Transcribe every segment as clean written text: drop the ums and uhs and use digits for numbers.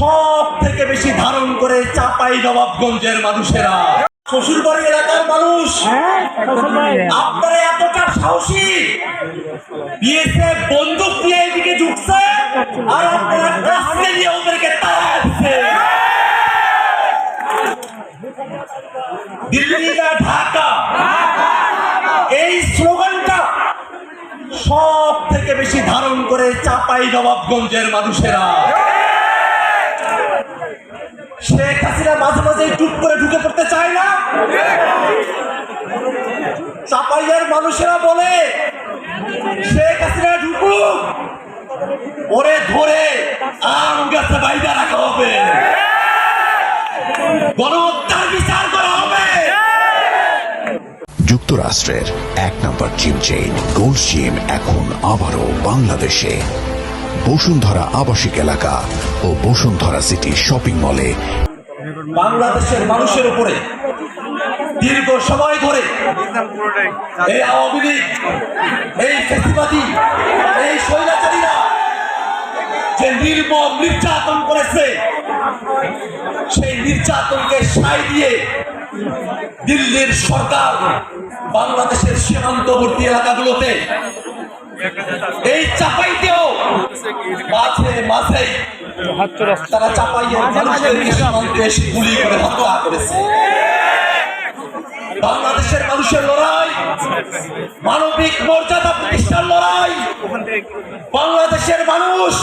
সব থেকে বেশি ধারণ করে চাপাই নবাবগঞ্জের মানুষেরা। শ্বশুরবাড়ি এলাকার মানুষ আপনারা এতটা সাহসী, বিএসএফ বন্দুক নিয়ে এদিকে ঢুকছে আর আপনারা কাছে নিয়ে ওদেরকে তাড়া দিচ্ছে। দিল্লি না ঢাকা, এই স্লোগানটা সব থেকে বেশি ধারণ করে চাপাই নবাবগঞ্জের মানুষেরা। শেখ হাসিনা মাঝে মাঝে চুপ করে ঢুকে পড়তে চায় না। চাপাইয়ের মানুষেরা বলে শেখ হাসিনা ঢুকুক, ওরে ধরে আম গাছে বাইরে রাখা হবে, গণহত্যার বিচার করা হবে। যুক্তরাষ্ট্রের 1 নম্বর জিম চেইন গোল্ড জিম এখন আবারও বাংলাদেশে। বসুন্ধরা আবাসিক এলাকা ও বসুন্ধরা সিটি শপিং মলে বাংলাদেশের মানুষের উপরে দীর্ঘ সময় ধরে এই আওয়ামী লীগ, এই ফ্যাসিবাদী, এই স্বৈরাচারীরা যে নির্মম নির্যাতন করেছে, সেই নির্যাতনকে সায় দিয়ে দিল্লির সরকার বাংলাদেশের সীমান্তবর্তী এলাকাগুলোতে, এই চাপাইতেও মাঝে মাঝে তারা চাপাইয়ের মানুষের সীমান্তে এসে গুলি করে হত্যা করেছে। বাংলাদেশের মানুষের লড়াই, মানবিক মর্যাদা প্রতিষ্ঠার লড়াই। বাংলাদেশের মানুষ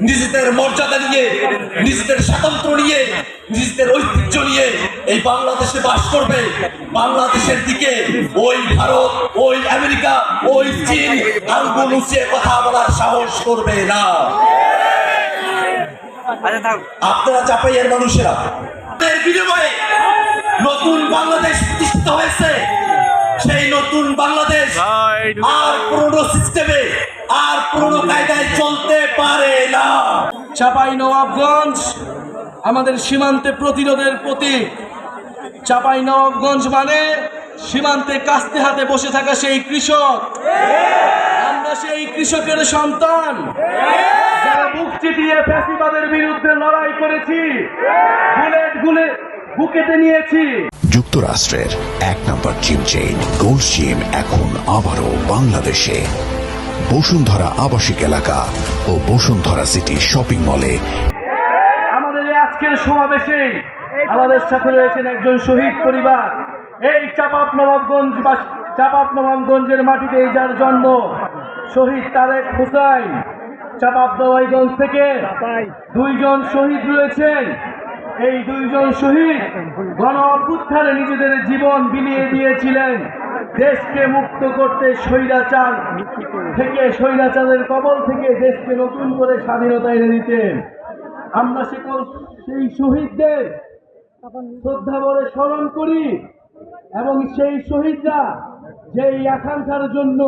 নিজেদের মর্যাদা নিয়ে, নিজেদের স্বাতন্ত্র্য নিয়ে, নিজেদের ঐতিহ্য নিয়ে এই বাংলাদেশে বাস করবে। বাংলাদেশের দিকে ওই ভারত, ওই আমেরিকা, ওই চীন আঙ্গুল উঁচিয়ে কথা বলার সাহস করবে না। আপনারা চাপাইয়ের মানুষেরা এর বিনিময়ে নতুন বাংলাদেশ প্রতিষ্ঠিত হয়েছে। সেই নতুন বাংলাদেশ আর পুরনো সিস্টেমে, আর পুরনো কায়দায় চলতে পারে না। চাপাই নবাবগঞ্জ আমাদের সীমান্তে প্রতিরোধের প্রতীক। চাপাই নবাবগঞ্জ মানে সীমান্তে কাস্তে হাতে বসে থাকা সেই কৃষক। আমরা সেই কৃষকের সন্তান, যারা বুক চিতিয়ে ফ্যাসিবাদের বিরুদ্ধে লড়াই করেছি, বুলেট গুলে বুকেতে নিয়েছি। যুক্তরাষ্ট্রের 1 নম্বর জিম চেইন গোল্ড জিম এখন আবারও বাংলাদেশে। বসুন্ধরা আবাসিক এলাকা ও বসুন্ধরা সিটি শপিং মলে আমাদের এই আজকের সমাবেশে আমাদের সাথে রয়েছেন একজন শহীদ পরিবার। এই চাপাপ নবাবগঞ্জের মাটিতে যার জন্ম, শহীদ তারেক হোসেন। চাপাপ নবাবগঞ্জ থেকে 2 জন শহীদ রয়েছেন। এই 2 জন শহীদ গণ অভ্যুত্থানে নিজেদের জীবন বিলিয়ে দিয়েছিলেন দেশকে মুক্ত করতে, স্বৈরাচার থেকে, স্বৈরাচারের কবল থেকে দেশকে নতুন করে স্বাধীনতা এনে দিতে। আমরা সেই শহীদদের শ্রদ্ধা ভরে স্মরণ করি এবং সেই শহীদরা যেই আকাঙ্ক্ষার জন্য,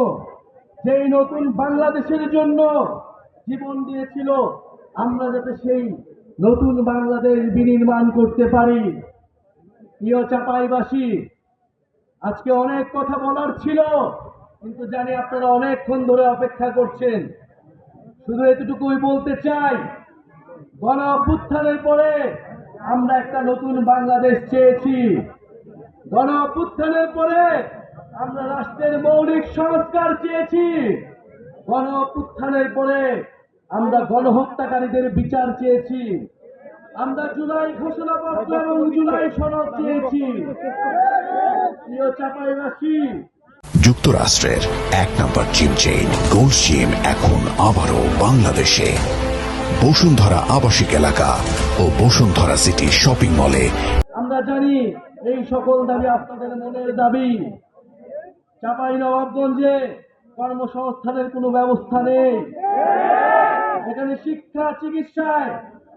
যেই নতুন বাংলাদেশের জন্য জীবন দিয়েছিল, আমরা যাতে সেই নতুন বাংলাদেশ বিনির্মাণ করতে পারি। প্রিয় চাপাইবাসী, আজকে অনেক কথা বলার ছিল, কিন্তু জানি আপনারা অনেকক্ষণ ধরে অপেক্ষা করছেন। শুধু এতটুকুই বলতে চাই, গণ অভ্যুত্থানের পরে আমরা একটা নতুন বাংলাদেশ চেয়েছি। গণ অভ্যুত্থানের পরে আমরা রাষ্ট্রের মৌলিক সংস্কার চেয়েছি। গণ অভ্যুত্থানের পরে আমরা গণহত্যাকারীদের বিচার চেয়েছি। আমরা জুলাই ঘোষণাপত্র এবং জুলাই সনদ চেয়েছি। প্রিয় চাপাইবাসী, যুক্তরাষ্ট্রের 1 নম্বর জিম চেইন গোল্ড জিম এখন আবারও বাংলাদেশে। বসুন্ধরা আবাসিক এলাকা ও বসুন্ধরা সিটি শপিং মলে আমরা জানি এই সকল দাবি আপনাদের মনের দাবি। চাপাই নবাবগঞ্জে কর্মসংস্থানের কোনো ব্যবস্থা নেই। এখানে শিক্ষা, চিকিৎসায়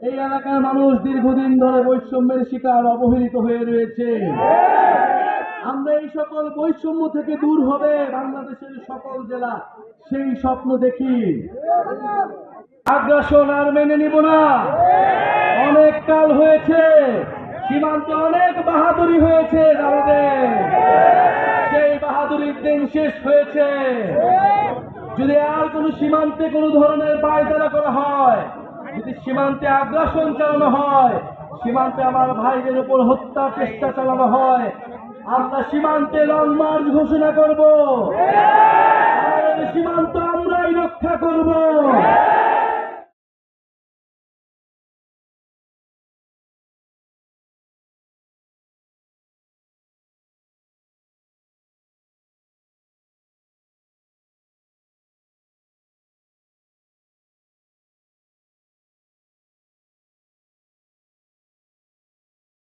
এই এলাকার মানুষ দীর্ঘদিন ধরে বৈষম্যের শিকার, অবহেলিত হয়ে রয়েছে। আমরা এই সকল বৈষম্য থেকে দূর হবে বাংলাদেশের সকল জেলা, সেই স্বপ্ন দেখি। আগ্রাসন আর মেনে নিব না। অনেক কাল হয়েছে, সীমান্তে অনেক বাহাদুরি হয়েছে দাদাদের, সেই বাহাদুরির দিন শেষ হয়েছে। যদি আর কোন সীমান্তে কোন ধরনের পায়তারা করা হয়, যদি সীমান্তে আগ্রাসন চালানো হয়, সীমান্তে আমার ভাইদের উপর হত্যার চেষ্টা চালানো হয়, আমরা সীমান্তে লং মার্চ ঘোষণা করব। আমাদের সীমান্ত আমরাই রক্ষা করব।